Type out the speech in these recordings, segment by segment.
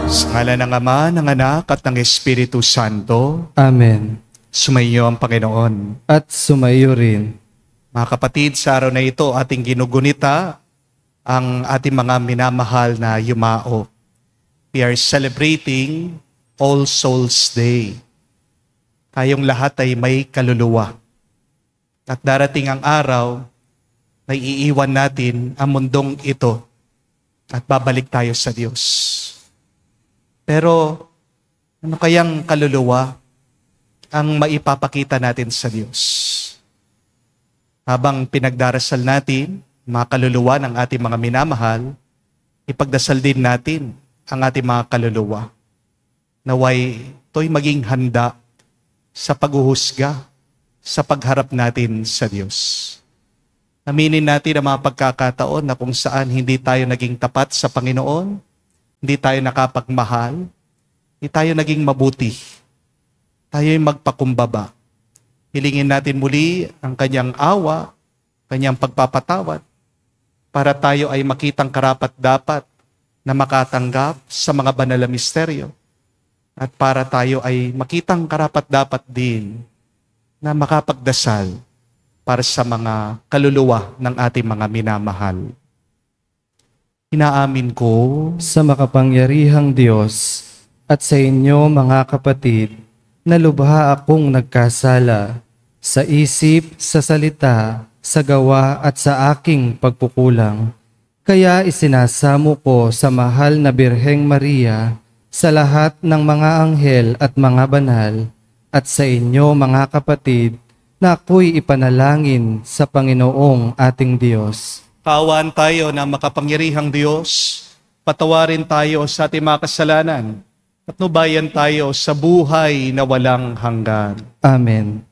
Sa ngalan ng Ama, ng Anak, at ng Espiritu Santo. Amen. Sumayo ang Panginoon. At sumayo rin. Mga kapatid, sa araw na ito, ating ginugunita ang ating mga minamahal na yumao. We are celebrating All Souls Day. Tayong lahat ay may kaluluwa. At darating ang araw na iiwan natin ang mundong ito at babalik tayo sa Diyos. Pero ano kayang kaluluwa ang maipapakita natin sa Diyos? Habang pinagdarasal natin, mga kaluluwa ng ating mga minamahal, ipagdasal din natin ang ating mga kaluluwa. Naway ito'y maging handa sa paghuhusga, sa pagharap natin sa Diyos. Aminin natin ang mga pagkakataon na kung saan hindi tayo naging tapat sa Panginoon, hindi tayo nakapagmahal, hindi tayo naging mabuti. Tayo'y magpakumbaba. Hilingin natin muli ang kanyang awa, kanyang pagpapatawad, para tayo ay makitang karapat-dapat na makatanggap sa mga banal na misteryo. At para tayo ay makitang karapat-dapat din na makapagdasal para sa mga kaluluwa ng ating mga minamahal. Inaamin ko sa makapangyarihang Diyos at sa inyo mga kapatid na lubha akong nagkasala sa isip, sa salita, sa gawa at sa aking pagkukulang. Kaya isinasamo ko sa mahal na Birheng Maria, sa lahat ng mga anghel at mga banal, at sa inyo mga kapatid na ako'y ipanalangin sa Panginoong ating Diyos. Kaawaan tayo na makapangyarihang Diyos, patawarin tayo sa ating mga kasalanan, at nubayan tayo sa buhay na walang hanggan. Amen.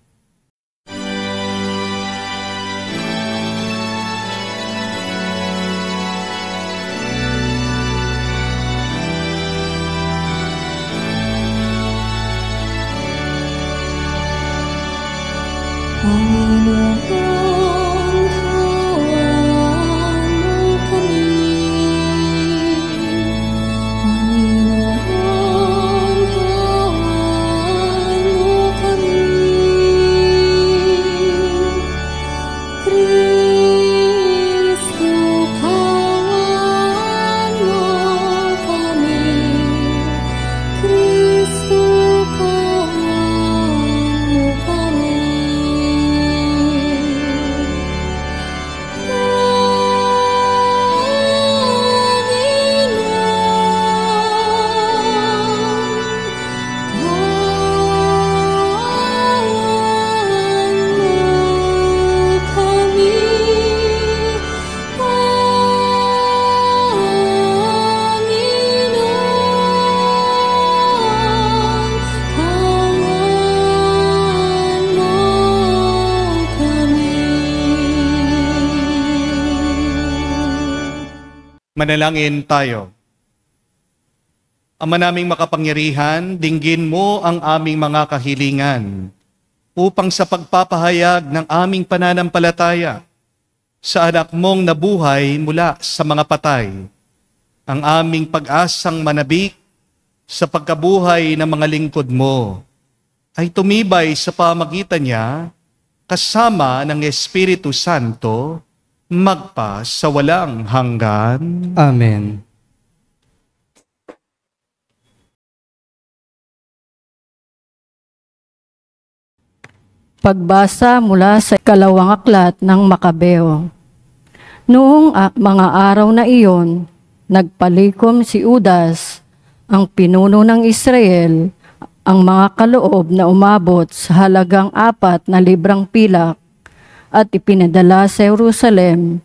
Manalangin tayo. Ama naming makapangyarihan, dinggin mo ang aming mga kahilingan upang sa pagpapahayag ng aming pananampalataya sa anak mong nabuhay mula sa mga patay, ang aming pag-asang manabik sa pagkabuhay ng mga lingkod mo, ay tumibay sa pamagitan niya kasama ng Espiritu Santo magpa sa walang hanggan. Amen. Pagbasa mula sa ikalawang aklat ng Makabeo. Noong mga araw na iyon, nagpalikom si Judas, ang pinuno ng Israel, ang mga kaloob na umabot sa halagang 4 na librang pilak at ipinadala sa Jerusalem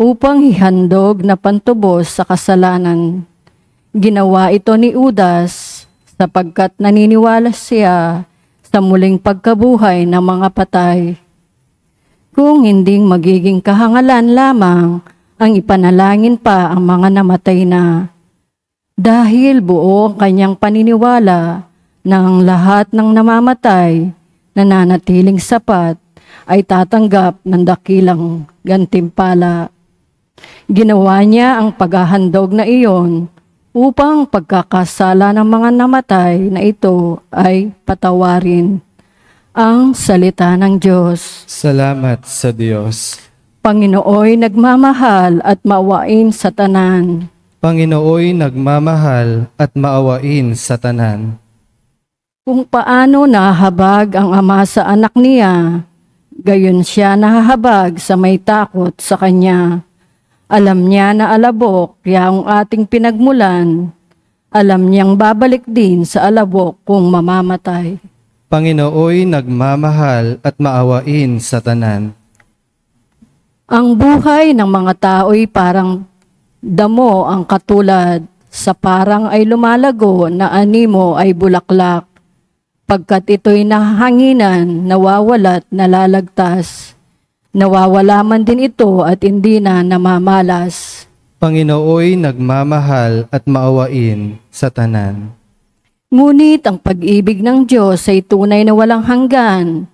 upang ihandog na pantubos sa kasalanan. Ginawa ito ni Judas sapagkat naniniwala siya sa muling pagkabuhay ng mga patay. Kung hinding magiging kahangalan lamang ang ipanalangin pa ang mga namatay na. Dahil buo ang kanyang paniniwala na ang lahat ng namamatay nananatiling sapat ay tatanggap ng dakilang gantimpala. Ginawa niya ang paghahandog na iyon upang pagkakasala ng mga namatay na ito ay patawarin. Ang salita ng Diyos. Salamat sa Diyos. Panginooy nagmamahal at maawain sa tanan. Panginooy nagmamahal at maawain sa tanan. Kung paano nahahabag ang ama sa anak niya, gayon siya nahahabag sa may takot sa kanya. Alam niya na alabok yaong ating pinagmulan. Alam niyang babalik din sa alabok kung mamamatay. Panginooy nagmamahal at maawain sa tanan. Ang buhay ng mga tao'y parang damo ang katulad sa parang ay lumalago na animo ay bulaklak. Pagkat ito'y nahanginan, nawawalat, nalalagtas. Nawawala man din ito at hindi na namamalas. Panginooy nagmamahal at maawain sa tanan. Ngunit ang pag-ibig ng Diyos ay tunay na walang hanggan.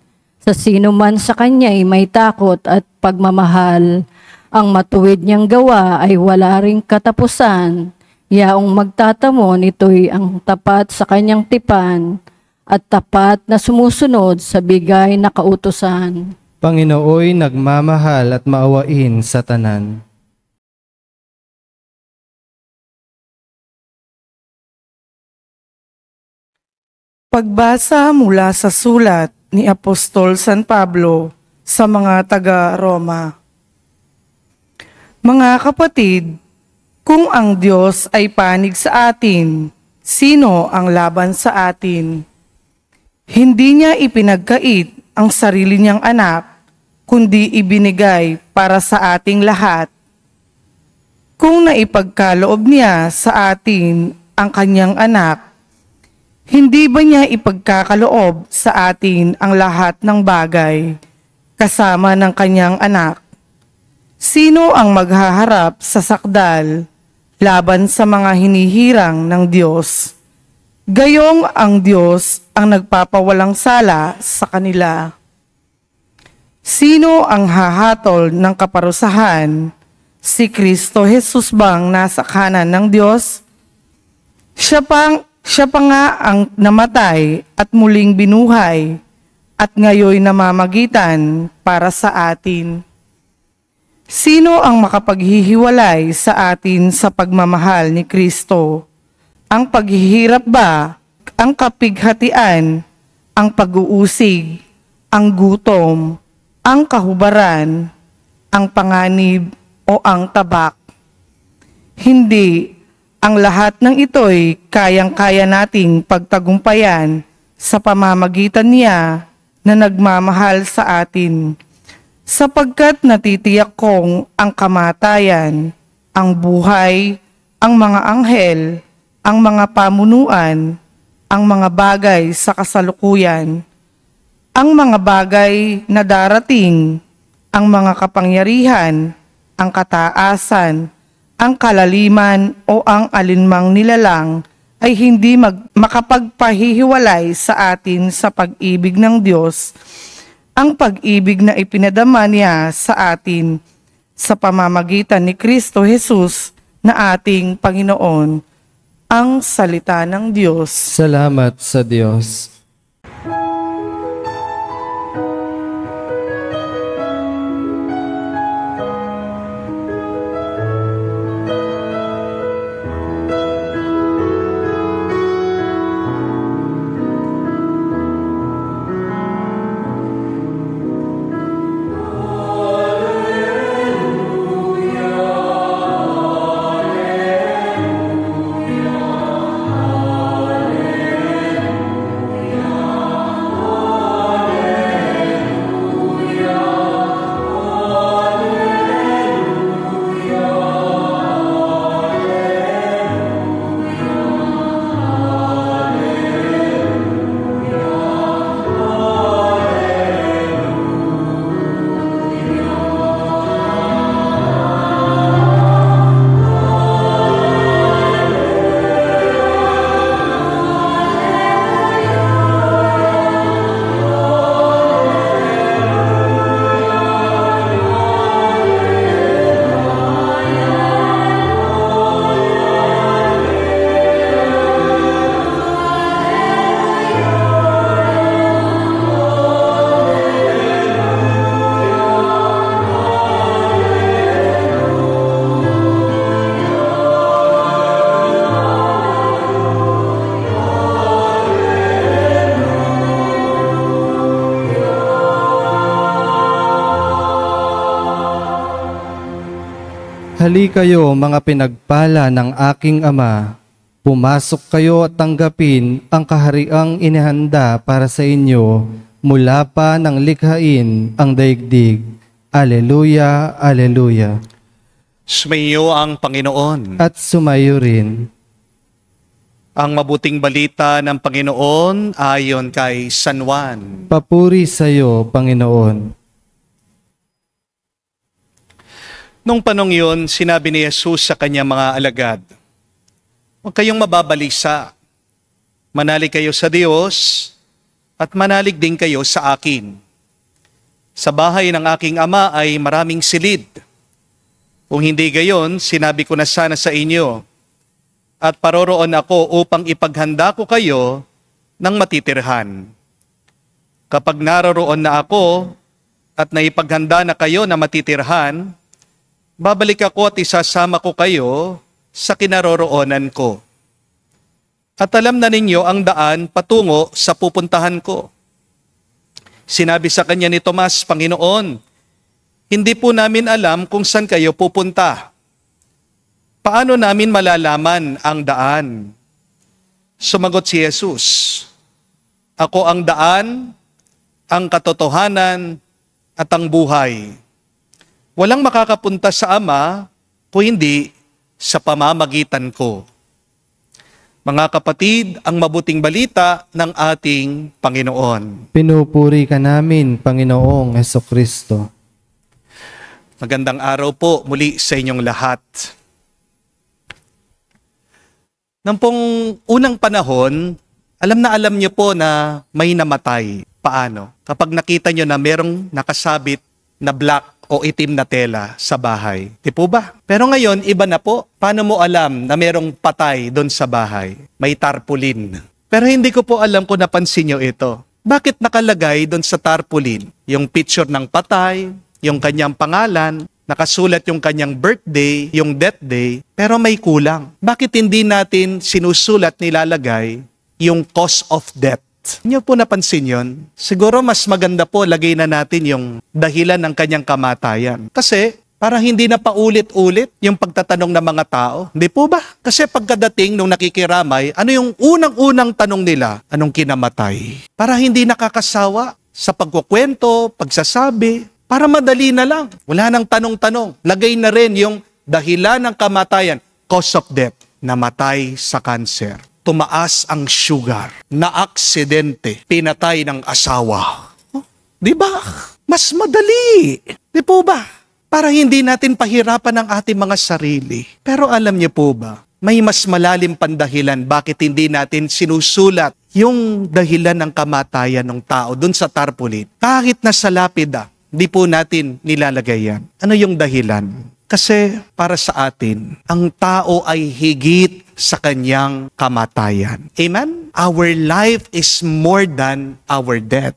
Sa sino man sa Kanya'y may takot at pagmamahal. Ang matuwid niyang gawa ay wala ring katapusan. Yaong magtatamo nito'y ang tapat sa Kanyang tipan at tapat na sumusunod sa bigay na kautusan. Panginooy nagmamahal at maawain sa tanan. Pagbasa mula sa sulat ni Apostol San Pablo sa mga taga-Roma. Mga kapatid, kung ang Diyos ay panig sa atin, sino ang laban sa atin? Hindi niya ipinagkait ang sarili niyang anak, kundi ibinigay para sa ating lahat. Kung naipagkaloob niya sa atin ang kanyang anak, hindi ba niya ipagkakaloob sa atin ang lahat ng bagay, kasama ng kanyang anak? Sino ang maghaharap sa sakdal laban sa mga hinihirang ng Diyos? Gayong ang Diyos ang nagpapawalang sala sa kanila. Sino ang hahatol ng kaparusahan? Si Kristo Jesus bang nasa kanan ng Diyos? Siya pa nga ang namatay at muling binuhay at ngayoy namamagitan para sa atin. Sino ang makapaghihiwalay sa atin sa pagmamahal ni Kristo? Ang paghihirap ba, ang kapighatian, ang pag-uusig, ang gutom, ang kahubaran, ang panganib o ang tabak? Hindi, ang lahat ng ito'y kayang-kaya nating pagtagumpayan sa pamamagitan niya na nagmamahal sa atin. Sapagkat natitiyak kong ang kamatayan, ang buhay, ang mga anghel, ang mga pamunuan, ang mga bagay sa kasalukuyan, ang mga bagay na darating, ang mga kapangyarihan, ang kataasan, ang kalaliman o ang alinmang nilalang ay hindi makapagpahihiwalay sa atin sa pag-ibig ng Diyos, ang pag-ibig na ipinadama niya sa atin sa pamamagitan ni Kristo Jesus na ating Panginoon. Ang salita ng Diyos. Salamat sa Diyos. Halikayo mga pinagpala ng aking Ama, pumasok kayo at tanggapin ang kahariang inihanda para sa inyo mula pa ng likhain ang daigdig. Aleluya, aleluya. Sumayo ang Panginoon. At sumayo rin. Ang mabuting balita ng Panginoon ayon kay San Juan. Papuri sa iyo, Panginoon. Nung panong yun, sinabi ni Jesus sa kanyang mga alagad, huwag kayong mababalisa. Manalig kayo sa Diyos at manalig din kayo sa akin. Sa bahay ng aking Ama ay maraming silid. Kung hindi gayon, sinabi ko na sana sa inyo, at paroroon ako upang ipaghanda ko kayo ng matitirhan. Kapag naroroon na ako at naipaghanda na kayo na matitirhan, babalik ako at isasama ko kayo sa kinaroroonan ko. At alam na ninyo ang daan patungo sa pupuntahan ko. Sinabi sa kanya ni Tomas, Panginoon, hindi po namin alam kung saan kayo pupunta. Paano namin malalaman ang daan? Sumagot si Jesus, ako ang daan, ang katotohanan, at ang buhay. Walang makakapunta sa Ama kung hindi sa pamamagitan ko. Mga kapatid, ang mabuting balita ng ating Panginoon. Pinupuri ka namin, Panginoong Hesukristo. Magandang araw po muli sa inyong lahat. Nang pong unang panahon, alam niyo po na may namatay. Paano? Kapag nakita niyo na merong nakasabit na black o itim na tela sa bahay. Di po ba? Pero ngayon, iba na po. Paano mo alam na merong patay doon sa bahay? May tarpaulin. Pero hindi ko po alam kung napansin niyo ito. Bakit nakalagay doon sa tarpaulin yung picture ng patay, yung kanyang pangalan, nakasulat yung kanyang birthday, yung death day, pero may kulang. Bakit hindi natin sinusulat, nilalagay yung cause of death? Niyo po napansin yun? Siguro mas maganda po lagay na natin yung dahilan ng kanyang kamatayan. Kasi para hindi na paulit-ulit yung pagtatanong ng mga tao. Hindi po ba? Kasi pagkadating nung nakikiramay, ano yung unang-unang tanong nila? Anong kinamatay? Para hindi nakakasawa sa pagkukwento, pagsasabi, para madali na lang. Wala nang tanong-tanong. Lagay na rin yung dahilan ng kamatayan, cause of death, namatay sa cancer. Tumaas ang sugar, na-aksidente, pinatay ng asawa. Oh, di ba? Mas madali. Di po ba? Para hindi natin pahirapan ang ating mga sarili. Pero alam niyo po ba, may mas malalim pandahilan bakit hindi natin sinusulat yung dahilan ng kamatayan ng tao dun sa tarpaulin. Kahit na sa lapida, di po natin nilalagay yan. Ano yung dahilan? Kasi para sa atin, ang tao ay higit sa kanyang kamatayan. Amen? Our life is more than our death.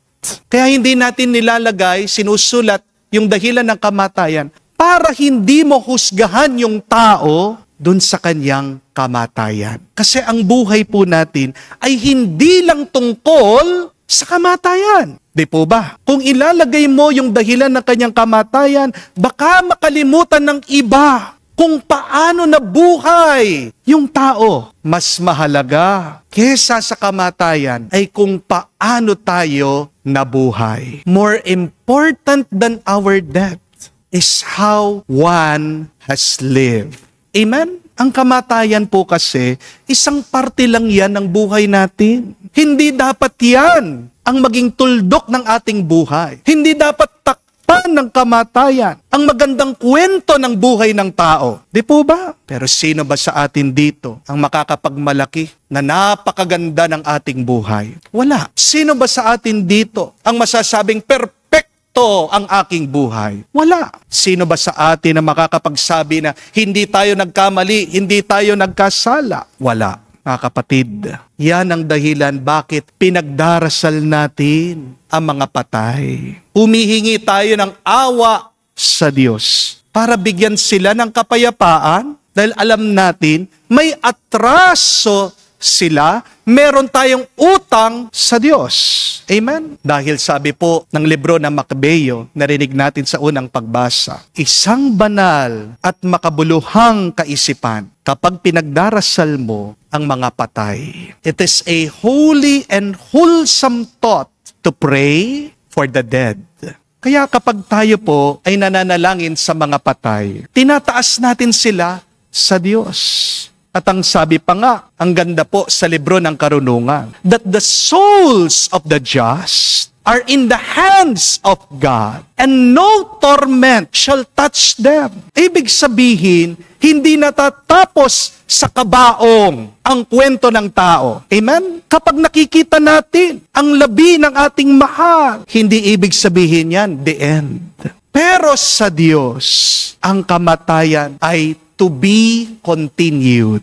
Kaya hindi natin nilalagay, sinusulat yung dahilan ng kamatayan para hindi mo husgahan yung tao dun sa kanyang kamatayan. Kasi ang buhay po natin ay hindi lang tungkol sa kamatayan. Di po ba? Kung ilalagay mo yung dahilan ng kanyang kamatayan, baka makalimutan ng iba kung paano nabuhay yung tao. Mas mahalaga kesa sa kamatayan ay kung paano tayo nabuhay. More important than our death is how one has lived. Amen? Ang kamatayan po kasi, isang parte lang yan ng buhay natin. Hindi dapat yan ang maging tuldok ng ating buhay. Hindi dapat takpan ng kamatayan ang magandang kwento ng buhay ng tao. Di po ba? Pero sino ba sa atin dito ang makakapagmalaki na napakaganda ng ating buhay? Wala. Sino ba sa atin dito ang masasabing perfecto ang aking buhay? Wala. Sino ba sa atin na makakapagsabi na hindi tayo nagkamali, hindi tayo nagkasala? Wala. Mga kapatid, yan ang dahilan bakit pinagdarasal natin ang mga patay. Humihingi tayo ng awa sa Diyos para bigyan sila ng kapayapaan dahil alam natin may atraso sila, meron tayong utang sa Diyos. Amen? Dahil sabi po ng libro ng Makabeo, narinig natin sa unang pagbasa, isang banal at makabuluhang kaisipan kapag pinagdarasal mo ang mga patay. It is a holy and wholesome thought to pray for the dead. Kaya kapag tayo po ay nananalangin sa mga patay, tinataas natin sila sa Diyos. At ang sabi pa nga, ang ganda po sa libro ng Karunungan, that the souls of the just are in the hands of God, and no torment shall touch them. Ibig sabihin, hindi natatapos sa kabaong ang kwento ng tao. Amen? Kapag nakikita natin ang labi ng ating mahal, hindi ibig sabihin yan, the end. Pero sa Diyos, ang kamatayan ay to be continued.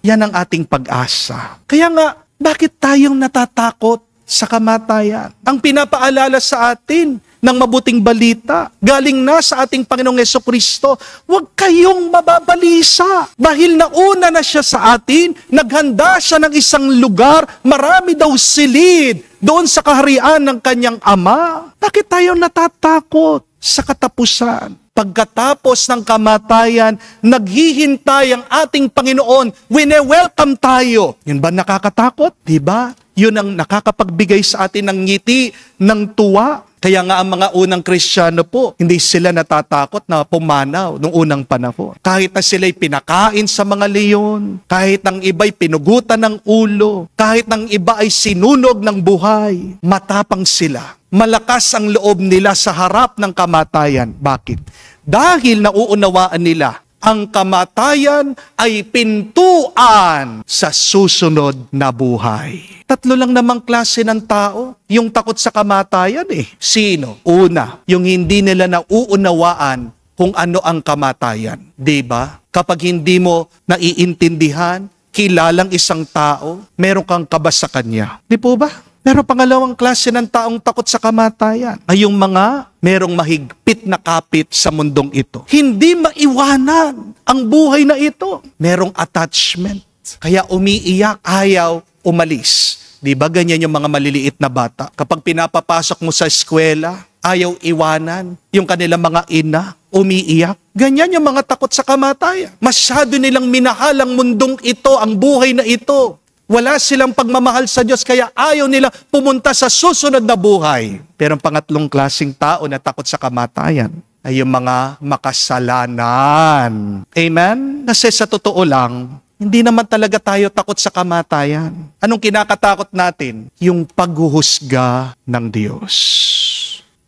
Yan ang ating pag-asa. Kaya nga, bakit tayong natatakot sa kamatayan? Ang pinapaalala sa atin ng mabuting balita, galing na sa ating Panginoong Jesucristo, huwag kayong mababalisa. Dahil nauna na siya sa atin, naghanda siya ng isang lugar, marami daw silid doon sa kaharian ng kanyang Ama. Bakit tayo natatakot sa katapusan? Pagkatapos ng kamatayan, naghihintay ang ating Panginoon. Wine-welcome tayo. Yun ba nakakatakot? Diba? Yun ang nakakapagbigay sa atin ng ngiti, ng tuwa. Kaya nga ang mga unang Kristiyano po, hindi sila natatakot na pumanaw noong unang panahon. Kahit na sila'y pinakain sa mga leon, kahit ng iba'y pinugutan ng ulo, kahit ng iba ay sinunog ng buhay, matapang sila. Malakas ang loob nila sa harap ng kamatayan. Bakit? Dahil nauunawaan nila, ang kamatayan ay pintuan sa susunod na buhay. Tatlo lang namang klase ng tao, yung takot sa kamatayan Sino? Una, yung hindi nila nauunawaan kung ano ang kamatayan. Diba? Kapag hindi mo naiintindihan, kilalang isang tao, meron kang kaba sa kanya. Di po ba? Pero pangalawang klase ng taong takot sa kamatayan ay yung mga merong mahigpit na kapit sa mundong ito. Hindi maiwanan ang buhay na ito. Merong attachment. Kaya umiiyak, ayaw umalis. Di ba ganyan yung mga maliliit na bata? Kapag pinapapasok mo sa eskwela, ayaw iwanan yung kanilang mga ina, umiiyak. Ganyan yung mga takot sa kamatayan. Masyado nilang minahal ang mundong ito, ang buhay na ito. Wala silang pagmamahal sa Diyos, kaya ayaw nila pumunta sa susunod na buhay. Pero ang pangatlong klaseng tao na takot sa kamatayan ay yung mga makasalanan. Amen? Kasi sa totoo lang, hindi naman talaga tayo takot sa kamatayan. Anong kinakatakot natin? Yung paghuhusga ng Diyos.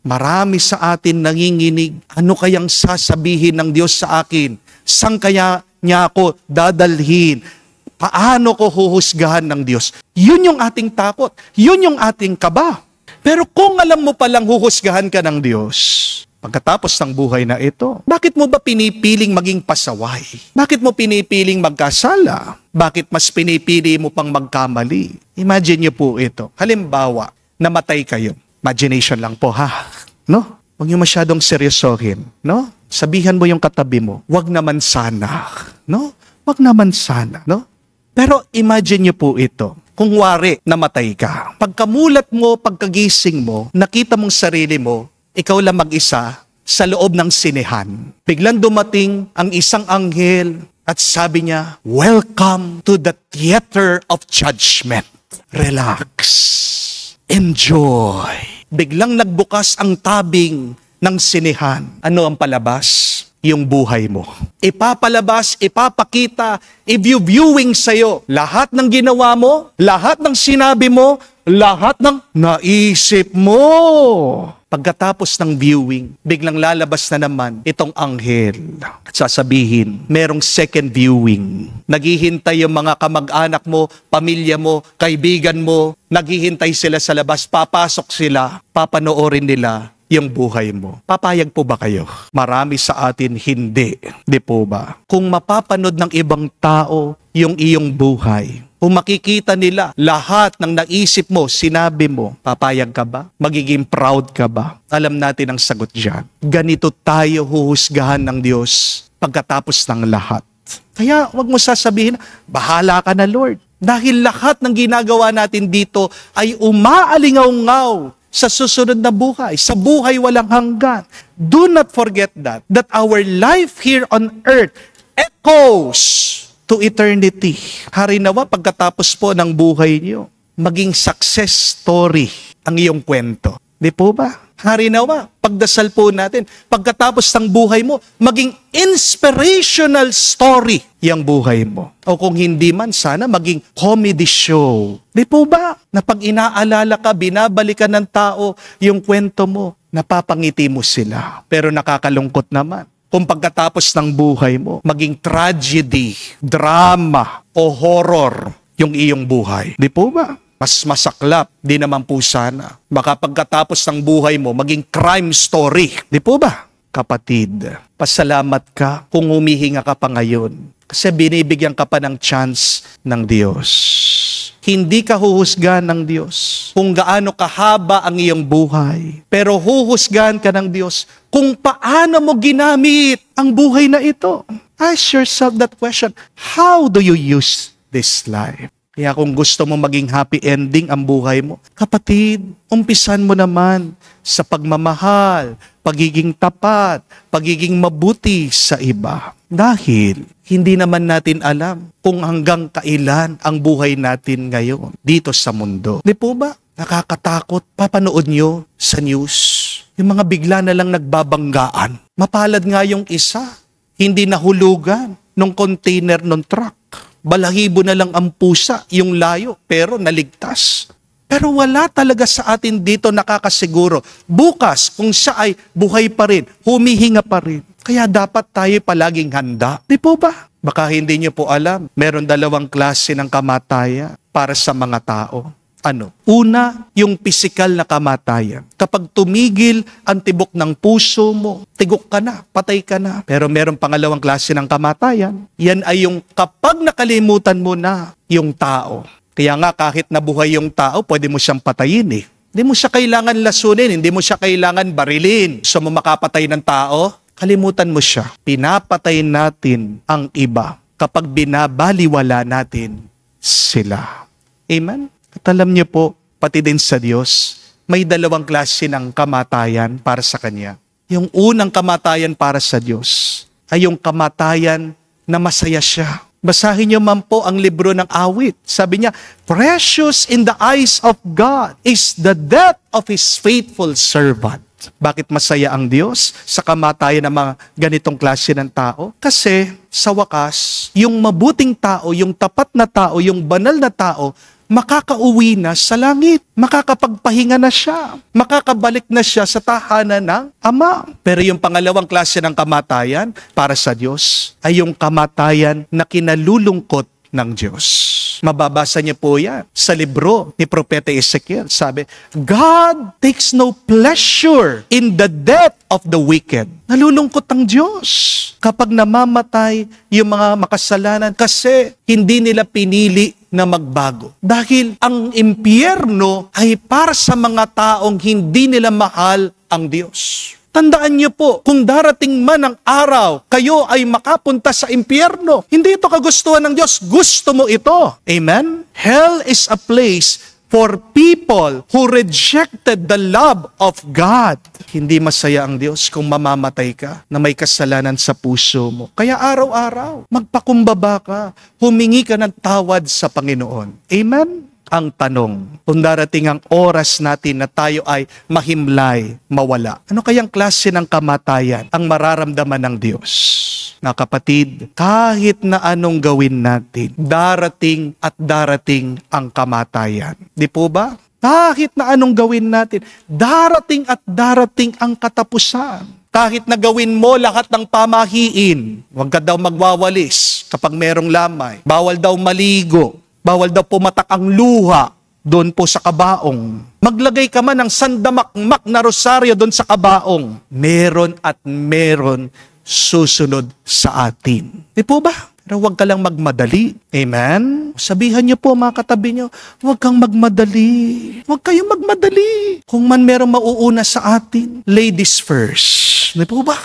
Marami sa atin nanginginig, ano kayang sasabihin ng Diyos sa akin? Saan kaya niya ako dadalhin? Paano ko huhusgahan ng Diyos? Yun yung ating takot. Yun yung ating kaba. Pero kung alam mo palang huhusgahan ka ng Diyos, pagkatapos ng buhay na ito, bakit mo ba pinipiling maging pasaway? Bakit mo pinipiling magkasala? Bakit mas pinipili mo pang magkamali? Imagine niyo po ito. Halimbawa, namatay kayo. Imagination lang po ha. No? Huwag niyo masyadong seryosohin. No? Sabihan mo yung katabi mo, wag naman sana. No? Wag naman sana. No? Pero imagine niyo po ito. Kung wari, namatay ka. Pagkamulat mo, pagkagising mo, nakita mong sarili mo, ikaw lang mag-isa sa loob ng sinehan. Biglang dumating ang isang anghel at sabi niya, "Welcome to the theater of judgment. Relax. Enjoy." Biglang nagbukas ang tabing ng sinehan. Ano ang palabas? Yung buhay mo. Ipapalabas, ipapakita, i-viewing sa'yo. Lahat ng ginawa mo, lahat ng sinabi mo, lahat ng naisip mo. Pagkatapos ng viewing, biglang lalabas na naman itong anghel. At sasabihin, merong second viewing. Naghihintay yung mga kamag-anak mo, pamilya mo, kaibigan mo. Naghihintay sila sa labas, papasok sila, papanoorin nila yung buhay mo. Papayag po ba kayo? Marami sa atin hindi. Di po ba? Kung mapapanood ng ibang tao yung iyong buhay, kung makikita nila lahat ng naisip mo, sinabi mo, papayag ka ba? Magiging proud ka ba? Alam natin ang sagot dyan. Ganito tayo huhusgahan ng Diyos pagkatapos ng lahat. Kaya wag mo sasabihin, bahala ka na Lord. Dahil lahat ng ginagawa natin dito ay umaalingaw-ngaw sa susunod na buhay, sa buhay walang hanggan. Do not forget that our life here on earth echoes to eternity. Harinawa, pagkatapos po ng buhay niyo, maging success story ang iyong kwento. Di po ba? Harinawa, pagdasal po natin, pagkatapos ng buhay mo, maging inspirational story yung buhay mo. O kung hindi man, sana maging comedy show. Di po ba? Na pag inaalala ka, binabalikan ng tao yung kwento mo, napapangiti mo sila. Pero nakakalungkot naman. Kung pagkatapos ng buhay mo, maging tragedy, drama, o horror yung iyong buhay. Di po ba? Mas masaklap, di naman po sana. Baka pagkatapos ng buhay mo, maging crime story. Di po ba? Kapatid, pasalamat ka kung humihinga ka pa ngayon. Kasi binibigyan ka pa ng chance ng Diyos. Hindi ka huhusgahan ng Diyos kung gaano kahaba ang iyong buhay. Pero huhusgahan ka ng Diyos kung paano mo ginamit ang buhay na ito. Ask yourself that question. How do you use this life? Kaya kung gusto mo maging happy ending ang buhay mo, kapatid, umpisan mo naman sa pagmamahal, pagiging tapat, pagiging mabuti sa iba. Dahil hindi naman natin alam kung hanggang kailan ang buhay natin ngayon dito sa mundo. Di po ba? Nakakatakot. Papanood nyo sa news. Yung mga bigla na lang nagbabanggaan. Mapalad nga yung isa. Hindi nahulugan nung container ng truck. Balahibo na lang ang pusa, yung layo, pero naligtas. Pero wala talaga sa atin dito nakakasiguro. Bukas, kung siya ay buhay pa rin, humihinga pa rin. Kaya dapat tayo palaging handa. Di po ba? Baka hindi niyo po alam, meron dalawang klase ng kamatayan para sa mga tao. Ano? Una, yung pisikal na kamatayan. Kapag tumigil ang tibok ng puso mo, tigok ka na, patay ka na. Pero merong pangalawang klase ng kamatayan. Yan ay yung kapag nakalimutan mo na yung tao. Kaya nga kahit nabuhay yung tao, pwede mo siyang patayin eh. Hindi mo siya kailangan lasunin, hindi mo siya kailangan barilin. So mo makapatay ng tao, kalimutan mo siya. Pinapatay natin ang iba kapag binabaliwala natin sila. Amen? At alam niyo po, pati din sa Diyos, may dalawang klase ng kamatayan para sa Kanya. Yung unang kamatayan para sa Diyos ay yung kamatayan na masaya siya. Basahin niyo man po ang libro ng awit. Sabi niya, precious in the eyes of God is the death of His faithful servant. Bakit masaya ang Diyos sa kamatayan ng mga ganitong klase ng tao? Kasi sa wakas, yung mabuting tao, yung tapat na tao, yung banal na tao, makakauwi na sa langit. Makakapagpahinga na siya. Makakabalik na siya sa tahanan ng Ama. Pero yung pangalawang klase ng kamatayan para sa Diyos ay yung kamatayan na kinalulungkot ng Diyos. Mababasa niyo po yan sa libro ni Propeta Ezekiel. Sabi, God takes no pleasure in the death of the wicked. Nalulungkot ang Diyos kapag namamatay yung mga makasalanan kasi hindi nila pinili na magbago. Dahil ang impyerno ay para sa mga taong hindi nila mahal ang Diyos. Tandaan niyo po, kung darating man ang araw, kayo ay makapunta sa impyerno. Hindi ito kagustuhan ng Diyos. Gusto mo ito. Amen? Hell is a place for people who rejected the love of God. Hindi masaya ang Diyos kung mamamatay ka na may kasalanan sa puso mo. Kaya araw-araw, magpakumbaba ka, humingi ka ng tawad sa Panginoon. Amen? Ang tanong, kung darating ang oras natin na tayo ay mahimlay, mawala, ano kayang klase ng kamatayan ang mararamdaman ng Diyos? Na kapatid, kahit na anong gawin natin, darating at darating ang kamatayan. Di po ba? Kahit na anong gawin natin, darating at darating ang katapusan. Kahit na gawin mo lahat ng pamahiin, huwag ka daw magwawalis kapag merong lamay, bawal daw maligo, bawal daw pumatak ang luha doon po sa kabaong. Maglagay ka man ng sandamakmak na rosaryo doon sa kabaong. Meron at meron susunod sa atin. Di po ba? Pero huwag ka lang magmadali. Amen? Sabihan niyo po mga katabi niyo, huwag kang magmadali. Huwag kayong magmadali. Kung man merong mauuna sa atin, ladies first. Di po ba?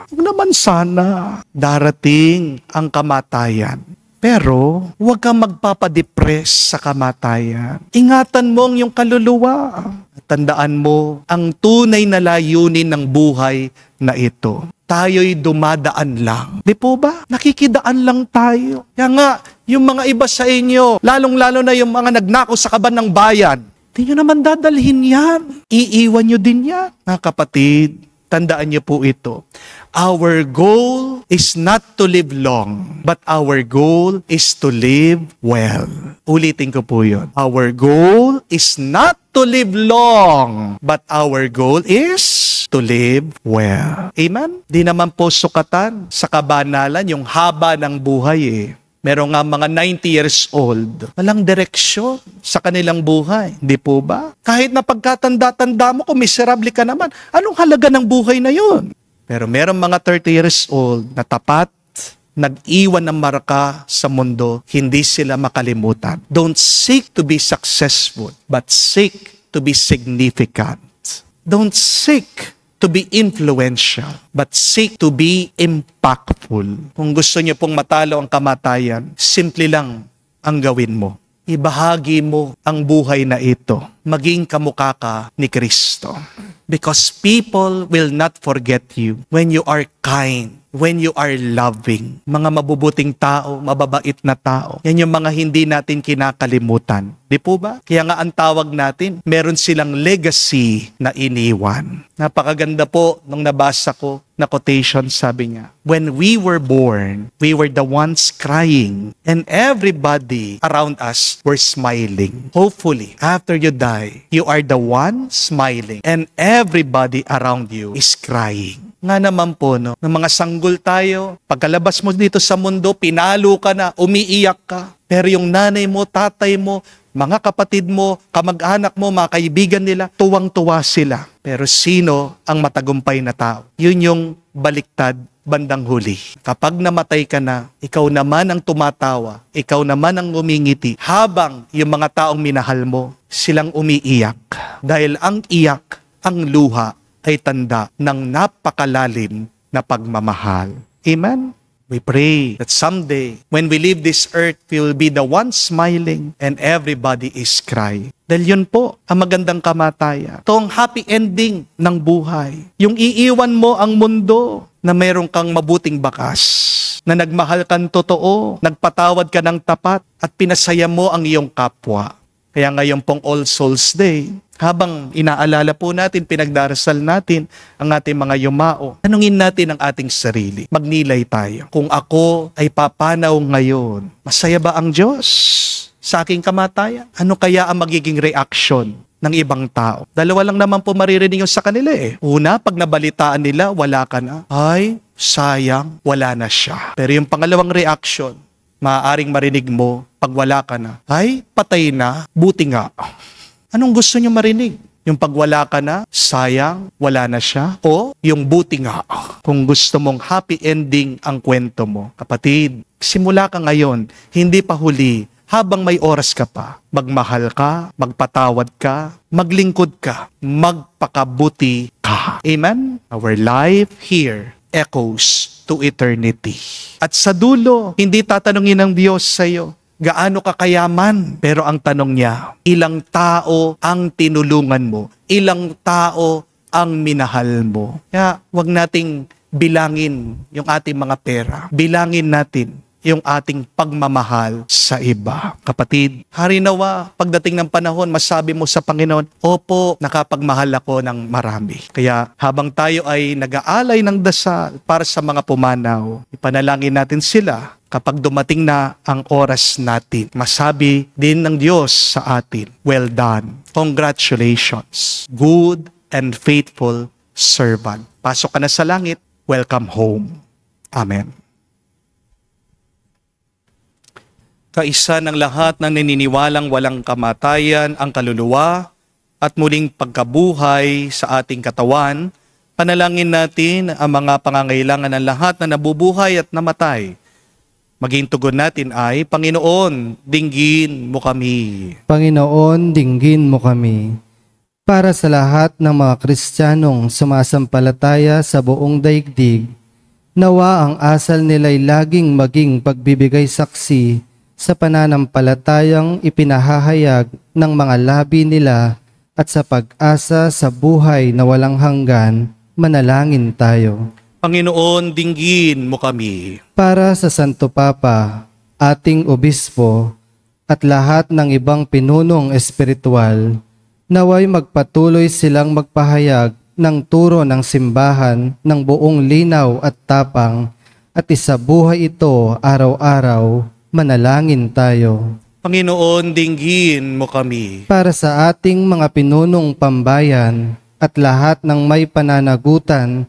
Huwag naman sana. Darating ang kamatayan. Pero huwag kang magpapadepress sa kamatayan. Ingatan mo ang iyong kaluluwa. Tandaan mo ang tunay na layunin ng buhay na ito. Tayo'y dumadaan lang. Di po ba? Nakikidaan lang tayo. Kaya nga, yung mga iba sa inyo, lalong-lalo na yung mga nagnakaw sa kaban ng bayan, di nyo naman dadalhin yan. Iiwan nyo din yan. Mga kapatid, tandaan niyo po ito. Our goal is not to live long, but our goal is to live well. Ulitin ko po yun. Our goal is not to live long, but our goal is to live well. Amen? Di naman po sukatan sa kabanalan yung haba ng buhay eh. Meron nga mga 90 years old, walang direksyon sa kanilang buhay. Hindi po ba? Kahit na pagkatanda-tanda mo, kung miserable ka naman, anong halaga ng buhay na yun? Pero meron mga 30 years old na tapat, nag-iwan ng marka sa mundo, hindi sila makalimutan. Don't seek to be successful, but seek to be significant. Don't seek to be influential, but seek to be impactful. Kung gusto niyo pong matalo ang kamatayan, simple lang ang gawin mo. Ibahagi mo ang buhay na ito. Maging kamukha ka ni Kristo. Because people will not forget you when you are kind, when you are loving. Mga mabubuting tao, mababait na tao. Yan yung mga hindi natin kinakalimutan. Di po ba? Kaya nga ang tawag natin, meron silang legacy na iniwan. Napakaganda po nung nabasa ko na quotation, sabi niya, when we were born, we were the ones crying and everybody around us were smiling. Hopefully, after you die, you are the one smiling and everybody around you is crying. Nga naman po, no, ng mga sanggol tayo, pagkalabas mo dito sa mundo, pinalo ka na, umiiyak ka. Pero yung nanay mo, tatay mo, mga kapatid mo, kamag-anak mo, mga kaibigan nila, tuwang-tuwa sila. Pero sino ang matagumpay na tao? Yun yung baliktad bandang huli. Kapag namatay ka na, ikaw naman ang tumatawa, ikaw naman ang umingiti, habang yung mga taong minahal mo, silang umiiyak. Dahil ang iyak, ang luha, ay tanda ng napakalalim na pagmamahal. Amen? We pray that someday, when we leave this earth, we will be the one smiling and everybody is crying. Dahil yun po, ang magandang kamatayan. Ito ang happy ending ng buhay. Yung iiwan mo ang mundo na mayroon kang mabuting bakas, na nagmahal kang totoo, nagpatawad ka ng tapat, at pinasaya mo ang iyong kapwa. Kaya ngayon pong All Souls Day, habang inaalala po natin, pinagdarasal natin ang ating mga yumao, tanungin natin ang ating sarili. Magnilay tayo. Kung ako ay papanaw ngayon, masaya ba ang Diyos sa aking kamatayan? Ano kaya ang magiging reaksyon ng ibang tao? Dalawa lang naman po maririnig yung sa kanila eh. Una, pag nabalitaan nila, wala ka na. Ay, sayang, wala na siya. Pero yung pangalawang reaksyon, maaaring marinig mo, pag wala ka na, ay, patay na, buti nga. Anong gusto niyo marinig? Yung pag wala ka na, sayang, wala na siya? O yung buti nga? Kung gusto mong happy ending ang kwento mo, kapatid, simula ka ngayon, hindi pa huli, habang may oras ka pa, magmahal ka, magpatawad ka, maglingkod ka, magpakabuti ka. Amen? Our life here echoes to eternity. At sa dulo, hindi tatanungin ng Diyos sa iyo, gaano ka kayaman? Pero ang tanong niya, ilang tao ang tinulungan mo? Ilang tao ang minahal mo? Kaya wag nating bilangin yung ating mga pera. Bilangin natin yung ating pagmamahal sa iba. Kapatid, harinawa, pagdating ng panahon, masabi mo sa Panginoon, opo, nakapagmahal ako ng marami. Kaya habang tayo ay nag-aalay ng dasal para sa mga pumanaw, ipanalangin natin sila. Kapag dumating na ang oras natin, masabi din ng Diyos sa atin, well done, congratulations, good and faithful servant. Pasok ka na sa langit, welcome home. Amen. Kaisa ng lahat ng naniniwalang walang kamatayan ang kaluluwa at muling pagkabuhay sa ating katawan, panalangin natin ang mga pangangailangan ng lahat na nabubuhay at namatay. Maging tugon natin ay, Panginoon, dinggin mo kami. Panginoon, dinggin mo kami. Para sa lahat ng mga Kristiyanong sumasampalataya sa buong daigdig, Nawa ang asal nila'y laging maging pagbibigay saksi sa pananampalatayang ipinahahayag ng mga labi nila at sa pag-asa sa buhay na walang hanggan, manalangin tayo. Panginoon, dinggin mo kami. Para sa Santo Papa, ating Obispo, at lahat ng ibang pinunong espiritual, naway magpatuloy silang magpahayag ng turo ng simbahan ng buong linaw at tapang at isabuhay ito araw-araw, manalangin tayo. Panginoon, dinggin mo kami. Para sa ating mga pinunong pambayan at lahat ng may pananagutan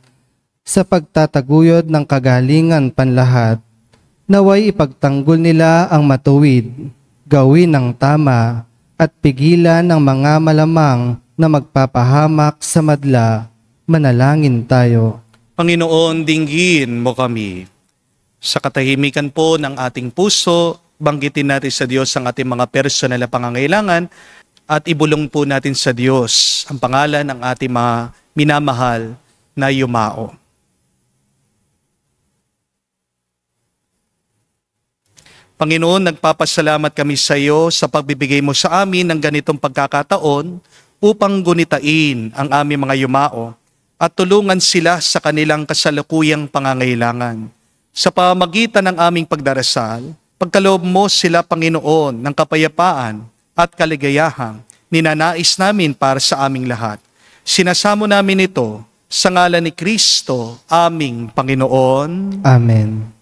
sa pagtataguyod ng kagalingan panlahat, naway ipagtanggol nila ang matuwid, gawin ng tama at pigilan ng mga malamang na magpapahamak sa madla, manalangin tayo. Panginoon, dinggin mo kami. Sa katahimikan po ng ating puso, banggitin natin sa Diyos ang ating mga personal na pangangailangan at ibulong po natin sa Diyos ang pangalan ng ating mga minamahal na yumao. Panginoon, nagpapasalamat kami sa iyo sa pagbibigay mo sa amin ng ganitong pagkakataon upang gunitain ang aming mga yumao at tulungan sila sa kanilang kasalukuyang pangangailangan. Sa pamamagitan ng aming pagdarasal, pagkaloob mo sila, Panginoon, ng kapayapaan at kaligayahang ninanais namin para sa aming lahat. Sinasamo namin ito sa ngalan ni Kristo, aming Panginoon. Amen.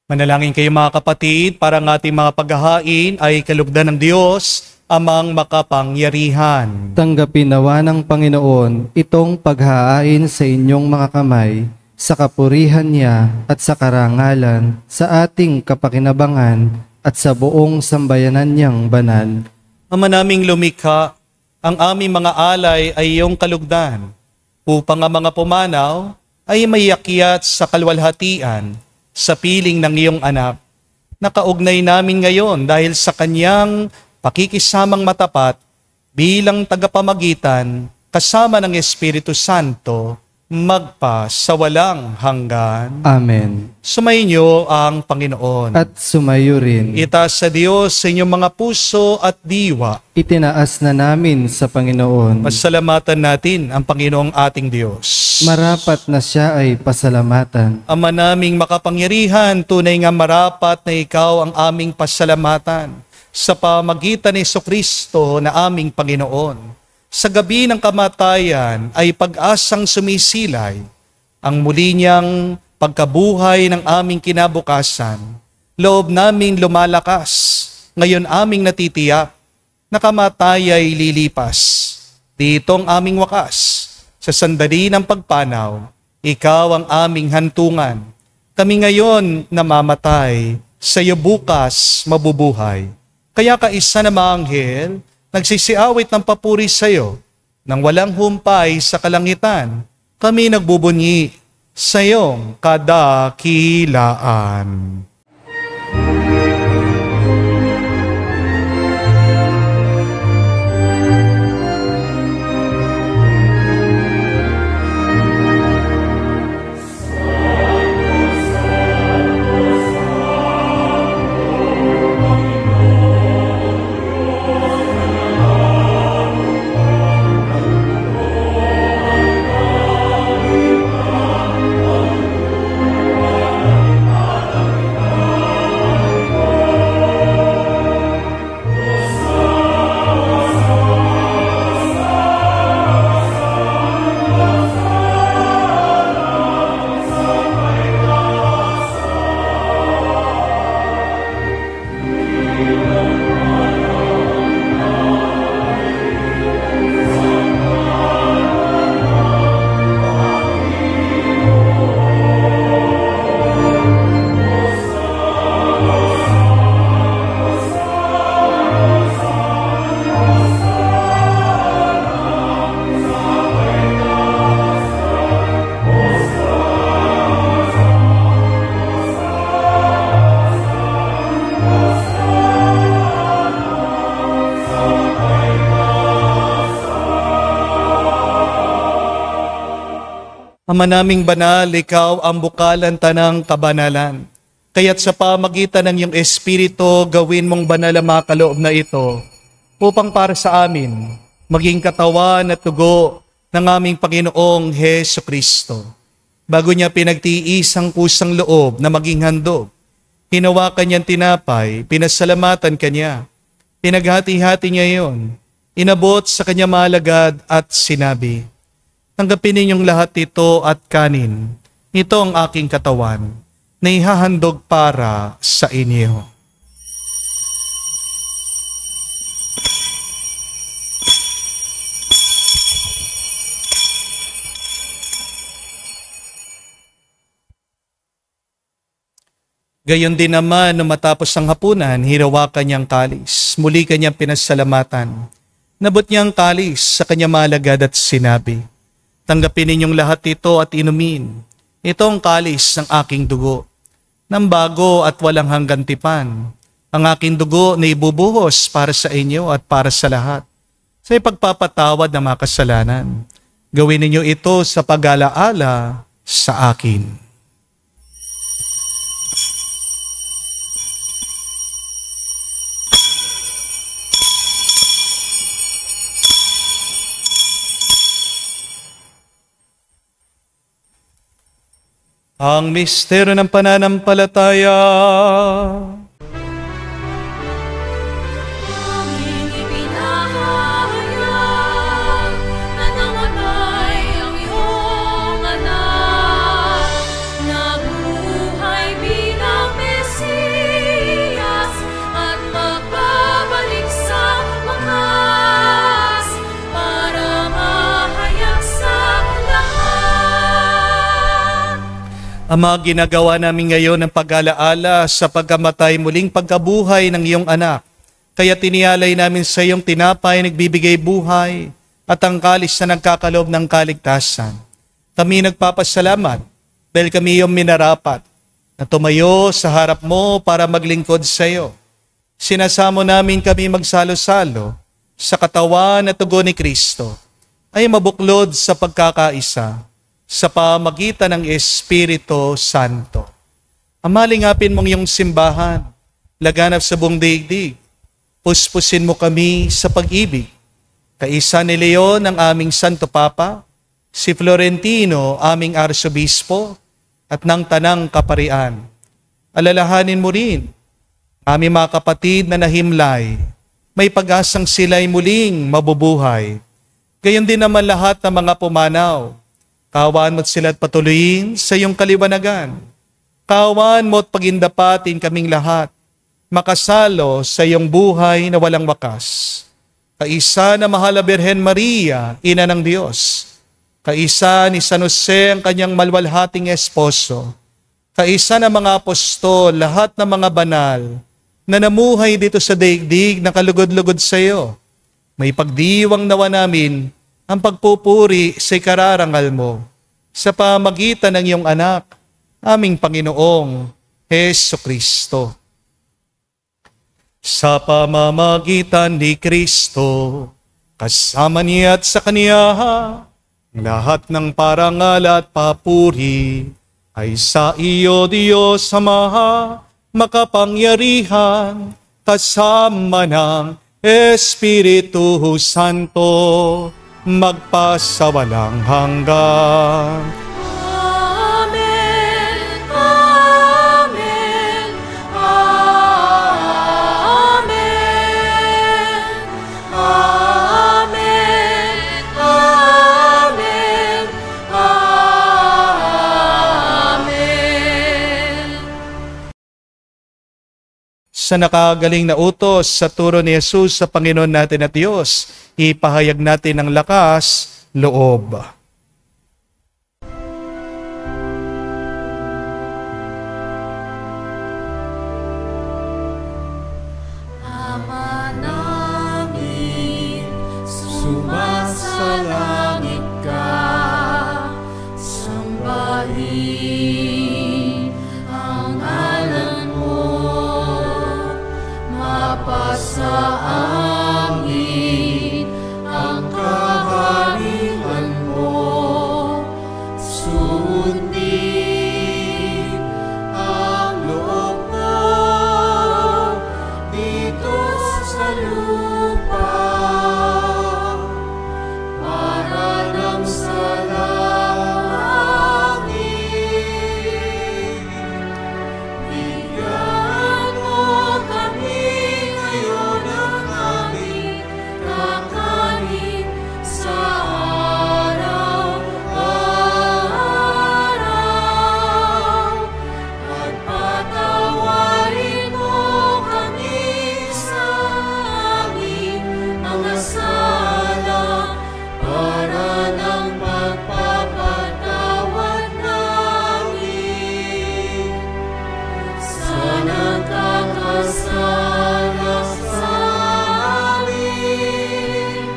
Manalangin kayo mga kapatid para ang ating mga paghahain ay kalugdan ng Diyos, Amang makapangyarihan. Tanggapin nawa ng Panginoon itong paghahain sa inyong mga kamay, sa kapurihan niya at sa karangalan, sa ating kapakinabangan at sa buong sambayanan niyang banal. Ama naming lumikha, ang aming mga alay ay iyong kalugdan, upang ang mga pumanaw ay mayakyat sa kalwalhatian, sa piling ng iyong anak. Nakaugnay namin ngayon dahil sa kanyang pakikisamang matapat bilang tagapamagitan kasama ng Espiritu Santo magpa sa walang hanggan. Amen. Sumainyo ang Panginoon. At sumayo rin. Itaas sa Diyos sa inyong mga puso at diwa. Itinaas na namin sa Panginoon. Pasalamatan natin ang Panginoong ating Diyos. Marapat na siya ay pasalamatan. Ama naming makapangyarihan, tunay nga marapat na ikaw ang aming pasalamatan sa pamagitan ni Jesucristo na aming Panginoon. sa gabi ng kamatayan ay pag-asang sumisilay, ang muli niyang pagkabuhay ng aming kinabukasan, loob naming lumalakas, ngayon aming natitiyak, na kamatay ay lilipas. Dito ang aming wakas, sa sandali ng pagpanaw, ikaw ang aming hantungan. Kami ngayon namamatay, sa iyo bukas mabubuhay. Kaya kaisa na mga anghel, nagsisiawit ng papuri sa iyo, nang walang humpay sa kalangitan, kami nagbubunyi sa iyong kadakilaan. Ama naming banal, ikaw ang bukalan tanang kabanalan. Kaya't sa pamagitan ng iyong Espiritu, gawin mong banal ang mga kaloob na ito upang para sa amin maging katawan at tugo ng aming Panginoong Hesu Kristo. Bago niya pinagtiis ang kusang loob na maging handog, hinawakan niyang tinapay, pinasalamatan kanya, pinaghati-hati niya iyon, inabot sa kanya malagad at sinabi, tanggapin ninyong lahat ito at kanin. Ito ang aking katawan na ihahandog para sa inyo. Gayon din naman, nung matapos ang hapunan, hinawakan niyang kalis. Muli kanyang pinasalamatan. Nabot niyang kalis sa kanyang malagad at sinabi, tanggapin ninyong lahat ito at inumin. Ito ang kalis ng aking dugo, ng bago at walang hanggang tipan. Ang aking dugo na ibubuhos para sa inyo at para sa lahat, sa ipagpapatawad ng mga kasalanan. Gawin ninyo ito sa pag-alaala sa akin. Ang misteryo ng pananampalataya. Aming ipinahayag na namatay ang iyong anak, nabuhay bilang Mesiyas at magbabalik sa wakas para mahayag sa lahat. Ama, ginagawa namin ngayon ang pag-alaala sa pagkamatay muling pagkabuhay ng iyong anak. Kaya tinialay namin sa iyong tinapay nagbibigay buhay at ang kalis na nagkakaloob ng kaligtasan. Kami nagpapasalamat dahil kami iyong minarapat na tumayo sa harap mo para maglingkod sa iyo. Sinasamo namin kami magsalo-salo sa katawan at tugo ni Kristo ay mabuklod sa pagkakaisa sa pamagitan ng Espiritu Santo. Amalingapin mong iyong simbahan, laganap sa buong daigdig. Puspusin mo kami sa pag-ibig. Kaisa ni Leon ang aming Santo Papa, si Florentino aming Arsobispo, at ng Tanang Kaparian. Alalahanin mo rin, aming mga kapatid na nahimlay, may pag-asang sila'y muling mabubuhay. Gayon din naman lahat ng mga pumanaw. Kaawaan mo't sila't patuloyin sa iyong kaliwanagan. Kaawaan mo't pagindapatin kaming lahat, makasalo sa iyong buhay na walang wakas. Kaisa na mahal na Birhen Maria, Ina ng Diyos. Kaisa ni San Jose ang kanyang malwalhating esposo. Kaisa ng mga apostol, lahat ng mga banal na namuhay dito sa daigdig na kalugod-lugod sa iyo. May pagdiwang nawa namin ang pagpupuri sa ikararangal mo sa pamagitan ng iyong anak, aming Panginoong Hesukristo. Sa pamamagitan ni Kristo, kasama niya at sa Kaniya, lahat ng parangal at papuri ay sa iyo, Diyos Ama, makapangyarihan, kasama ng Espiritu Santo, magpasawalang hanggan. Amen. Amen. Amen. Amen. Amen. Amen. Sa nakagaling na utos sa turo ni Jesus sa Panginoon natin at Diyos, ipahayag natin ng lakas, loob. Ama namin, sumasalangit ka, sambahin ang ngalan mo, mapasa amin ang kaharian mo, sundin ang loob mo dito sa lupa, para nang sa langit. Bigyan mo kami ngayon ng aming kakanin sa araw-araw, at patawarin mo kami sa aming mga sala, para ng pagpapatawad namin sa nagkakasala sa amin.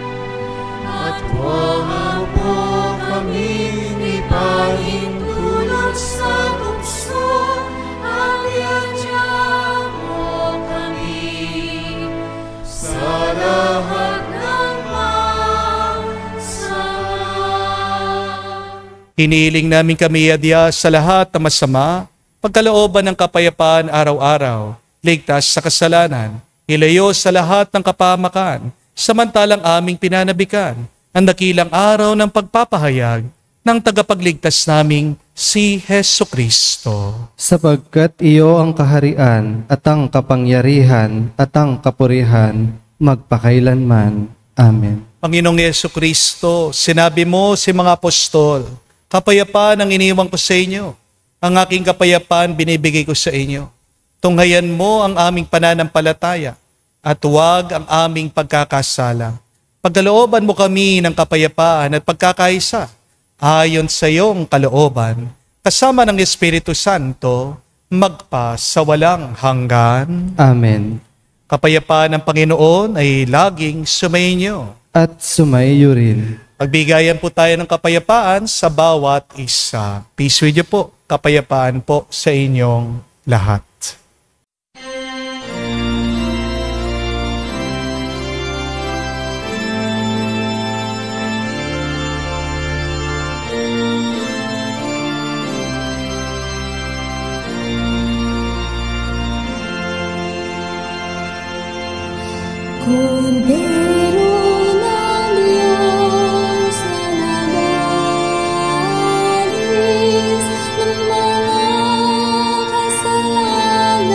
At huwag mo kami ipahintulot sa tukso, at iadya mo kami sa lahat ng masama. Hinihiling namin kami adya sa lahat ng masama, pagkalooban ng kapayapaan araw-araw, ligtas sa kasalanan, ilayo sa lahat ng kapahamakan, samantalang aming pinanabikan ang dakilang araw ng pagpapahayag ng tagapagligtas naming si Hesukristo. Sapagkat iyo ang kaharian at ang kapangyarihan at ang kapurihan magpakailanman. Amen. Panginoong Hesukristo, sinabi mo si mga apostol, kapayapaan ang iniwan ko sa inyo. Ang aking kapayapaan binibigay ko sa inyo. Tunghayan mo ang aming pananampalataya at huwag ang aming pagkakasala. Pagkalooban mo kami ng kapayapaan at pagkakaisa ayon sa iyong kalooban, kasama ng Espiritu Santo, magpa sa walang hanggan. Amen. Kapayapaan ng Panginoon ay laging sumainyo. At sumaiyo rin. Pagbigayan po tayo ng kapayapaan sa bawat isa. Peace with you po. Kapayapaan po sa inyong lahat. Kundero ng Diyos na nagalis ng mga kasalanan,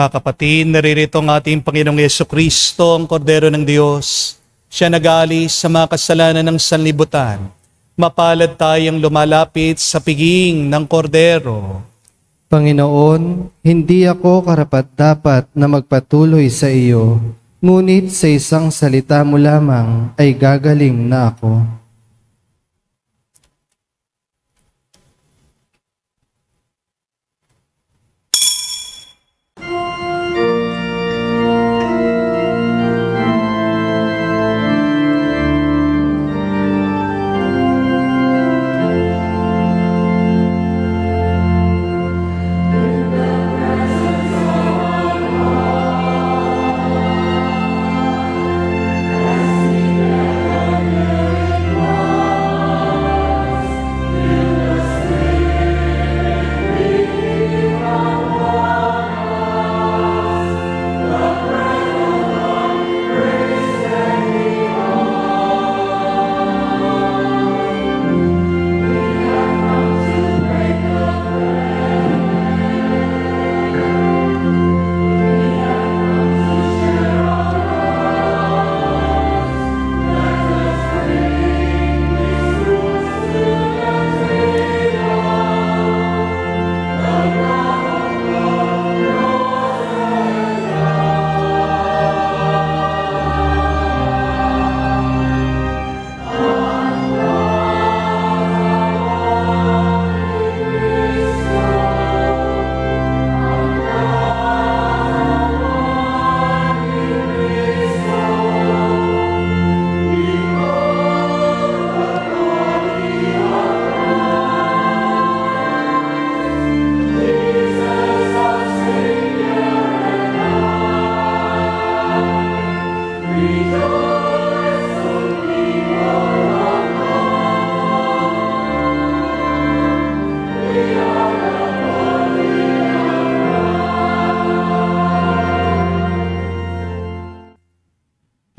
Mga kapatid, naririto ang ating Panginoong Yesukristo, ang Kordero ng Diyos. Siya nag-aalis sa mga kasalanan ng sanlibutan. Mapalad tayong lumalapit sa piging ng Kordero. Panginoon, hindi ako karapat-dapat na magpatuloy sa iyo, ngunit sa isang salita mo lamang ay gagaling na ako.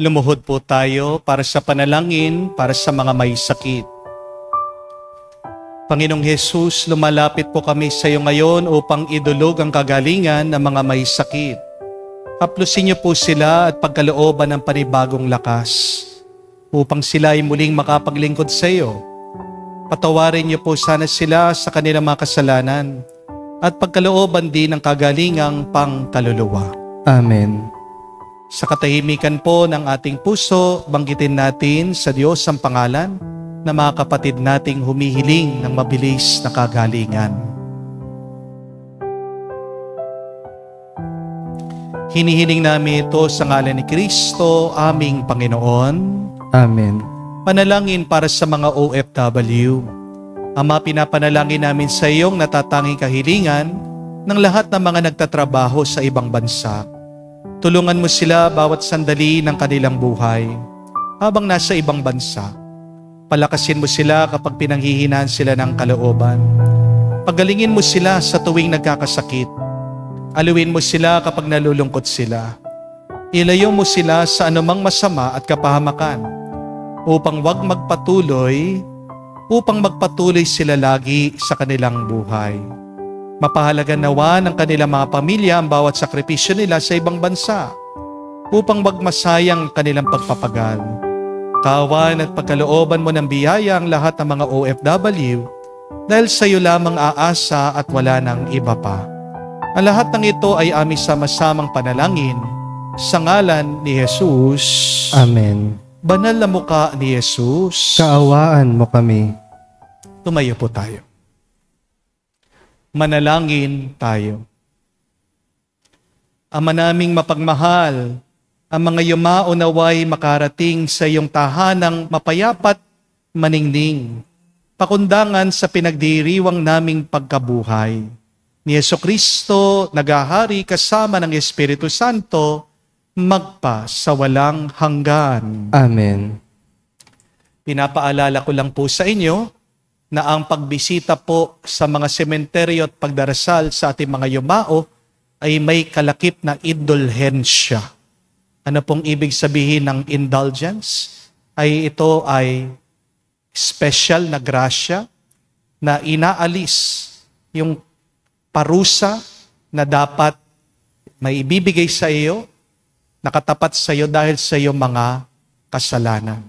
Lumuhod po tayo para sa panalangin para sa mga may sakit. Panginoong Hesus, lumalapit po kami sa iyo ngayon upang idulog ang kagalingan ng mga may sakit. Haplusin niyo po sila at pagkalooban ng panibagong lakas upang sila ay muling makapaglingkod sa iyo. Patawarin niyo po sana sila sa kanilang mga kasalanan at pagkalooban din ng kagalingang pangkaluluwa. Amen. Sa katahimikan po ng ating puso, banggitin natin sa Diyos ang pangalan na mga kapatid nating humihiling ng mabilis na kagalingan. Hinihiling namin ito sa ngalan ni Kristo, aming Panginoon. Amen. Panalangin para sa mga OFW. Ama, pinapanalangin namin sa iyong natatanging kahilingan ng lahat ng mga nagtatrabaho sa ibang bansa. Tulungan mo sila bawat sandali ng kanilang buhay habang nasa ibang bansa. Palakasin mo sila kapag pinanghihinaan sila ng kalooban. Pagalingin mo sila sa tuwing nagkakasakit. Aluin mo sila kapag nalulungkot sila. Ilayo mo sila sa anumang masama at kapahamakan upang magpatuloy sila lagi sa kanilang buhay. Mapahalaga nawa ng kanilang mga pamilya ang bawat sakripisyo nila sa ibang bansa upang magmasayang kanilang pagpapagal. Kaawaan at pagkalooban mo ng biyaya ang lahat ng mga OFW dahil sa iyo lamang aasa at wala ng iba pa. Ang lahat ng ito ay aming sama-samang panalangin sa ngalan ni Jesus. Amen. Banal na mukha ni Jesus. Kaawaan mo kami. Tumayo po tayo. Manalangin tayo. Ama naming mapagmahal, ang mga yumao naway makarating sa iyong tahanang mapayapat maningning, pakundangan sa pinagdiriwang naming pagkabuhay. Ni Jesucristo, naghahari kasama ng Espiritu Santo, magpa sa walang hanggan. Amen. Pinapaalala ko lang po sa inyo na ang pagbisita po sa mga sementeryo at pagdarasal sa ating mga yumao ay may kalakip na indulhensya. Ano pong ibig sabihin ng indulgence? Ito ay special na grasya na inaalis yung parusa na dapat may ibibigay sa iyo, nakatapat sa iyo dahil sa iyo mga kasalanan.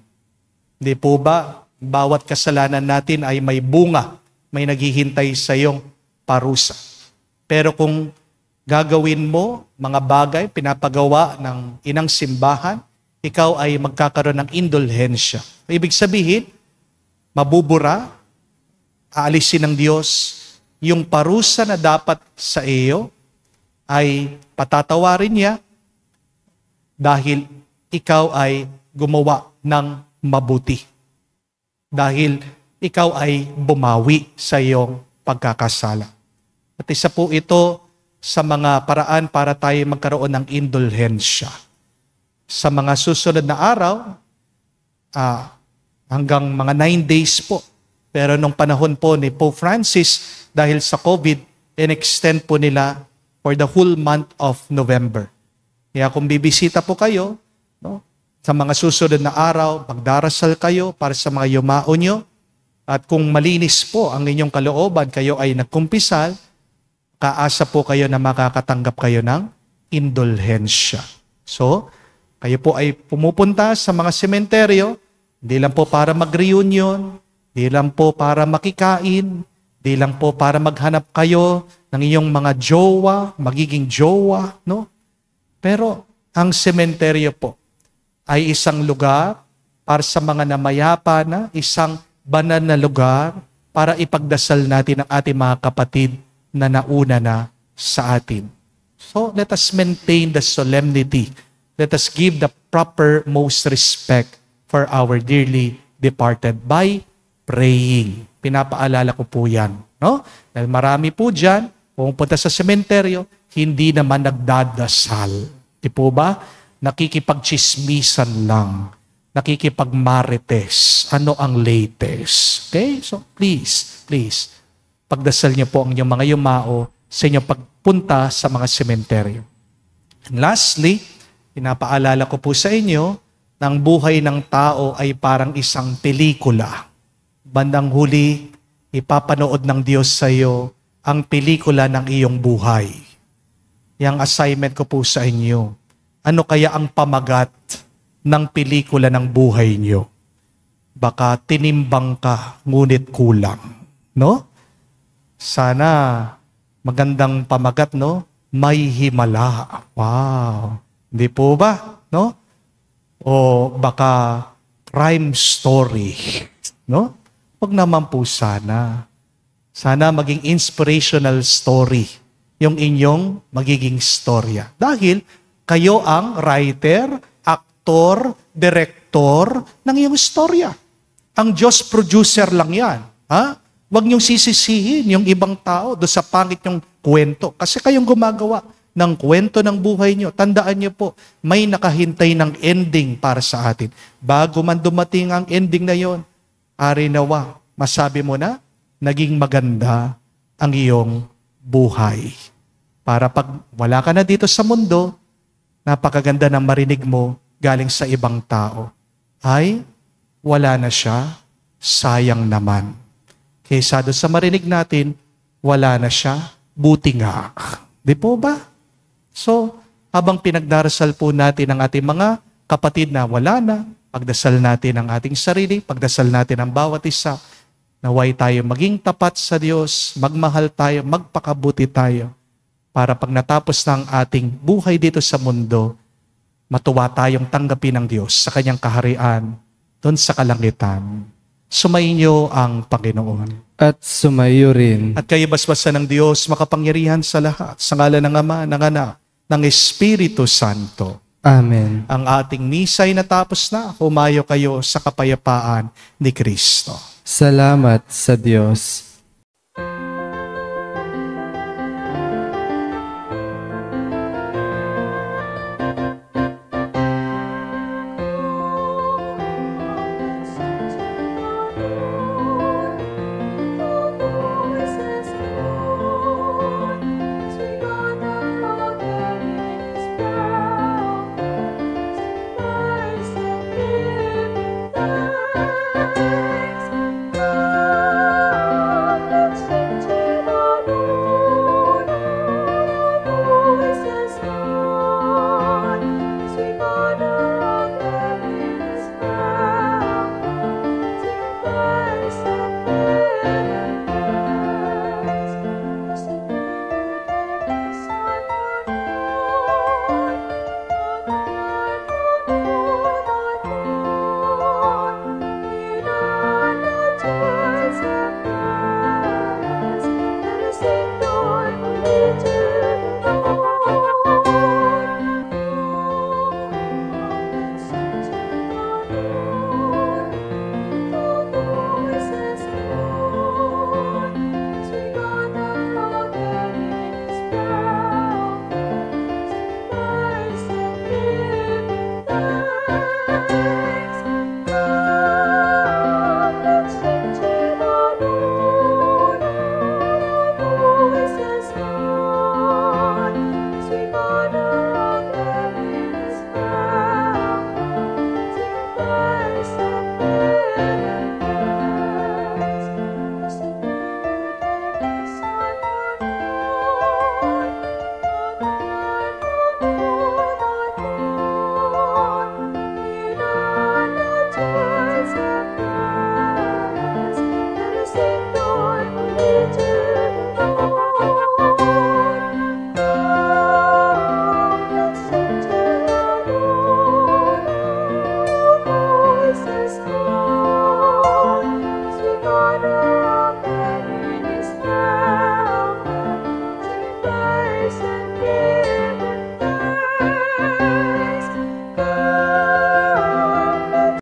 Hindi po ba, bawat kasalanan natin ay may bunga, may naghihintay sa iyong parusa. Pero kung gagawin mo mga bagay, pinapagawa ng inang simbahan, ikaw ay magkakaroon ng indulhensya. Ibig sabihin, mabubura, aalisin ng Diyos, yung parusa na dapat sa iyo ay patatawarin niya dahil ikaw ay gumawa ng mabuti. Dahil ikaw ay bumawi sa iyong pagkakasala. At isa po ito sa mga paraan para tayo magkaroon ng indulhensya. Sa mga susunod na araw, hanggang mga 9 days po. Pero nung panahon po ni Pope Francis, dahil sa COVID, in-extend po nila for the whole month of November. Kaya kung bibisita po kayo, no, sa mga susunod na araw, magdarasal kayo para sa mga yumao nyo. At kung malinis po ang inyong kalooban, kayo ay nagkumpisal, kaasa po kayo na makakatanggap kayo ng indulhensya. So, kayo po ay pumupunta sa mga sementeryo, hindi lang po para mag-reunion, hindi lang po para makikain, hindi lang po para maghanap kayo ng inyong mga jowa, magiging jowa, no? Pero ang sementeryo po ay isang lugar para sa mga namayapa na, isang banal na lugar para ipagdasal natin ang ating mga kapatid na nauna na sa atin. So, let us maintain the solemnity. Let us give the proper most respect for our dearly departed by praying. Pinapaalala ko po yan. No? Dahil marami po dyan, pumunta sa sementeryo, hindi naman nagdadasal. Di po ba? Nakikipagchismisan lang. Nakikipagmarites. Ano ang latest? Okay? So please, pagdasal niyo po ang inyong mga yumao sa inyong pagpunta sa mga sementeryo. And lastly, pinapaalala ko po sa inyo na ang buhay ng tao ay parang isang pelikula. Bandang huli, ipapanood ng Diyos sa iyo ang pelikula ng iyong buhay. Yang assignment ko po sa inyo, ano kaya ang pamagat ng pelikula ng buhay niyo? Baka tinimbang ka, ngunit kulang. No? Sana magandang pamagat, no? May himala. Wow. Hindi po ba? No? O baka crime story. No? Huwag naman po sana. Sana maging inspirational story yung inyong magiging storya. Dahil kayo ang writer, aktor, director ng iyong storya. Ang Diyos producer lang yan. Ha? Huwag niyong sisisihin yung ibang tao do sa pangit yung kwento. Kasi kayong gumagawa ng kwento ng buhay niyo. Tandaan niyo po, may nakahintay ng ending para sa atin. Bago man dumating ang ending na yon, ari nawa, masabi mo na, naging maganda ang iyong buhay. Para pag wala ka na dito sa mundo, napakaganda ng marinig mo galing sa ibang tao. Ay, wala na siya, sayang naman. Kaysa doon sa marinig natin, wala na siya, buti nga. Di po ba? So, habang pinagdarasal po natin ang ating mga kapatid na wala na, pagdasal natin ang ating sarili, pagdasal natin ang bawat isa, naway tayo maging tapat sa Diyos, magmahal tayo, magpakabuti tayo, para pag natapos ng ating buhay dito sa mundo, matuwa tayong tanggapin ng Diyos sa kanyang kaharian, doon sa kalangitan. Sumainyo ang Panginoon. At sumayo rin. At kayo basbasan ng Diyos, makapangyarihan sa lahat, sa ngalan ng Ama, ng Anak, ng Espiritu Santo. Amen. Ang ating misa ay natapos na, humayo kayo sa kapayapaan ni Kristo. Salamat sa Diyos.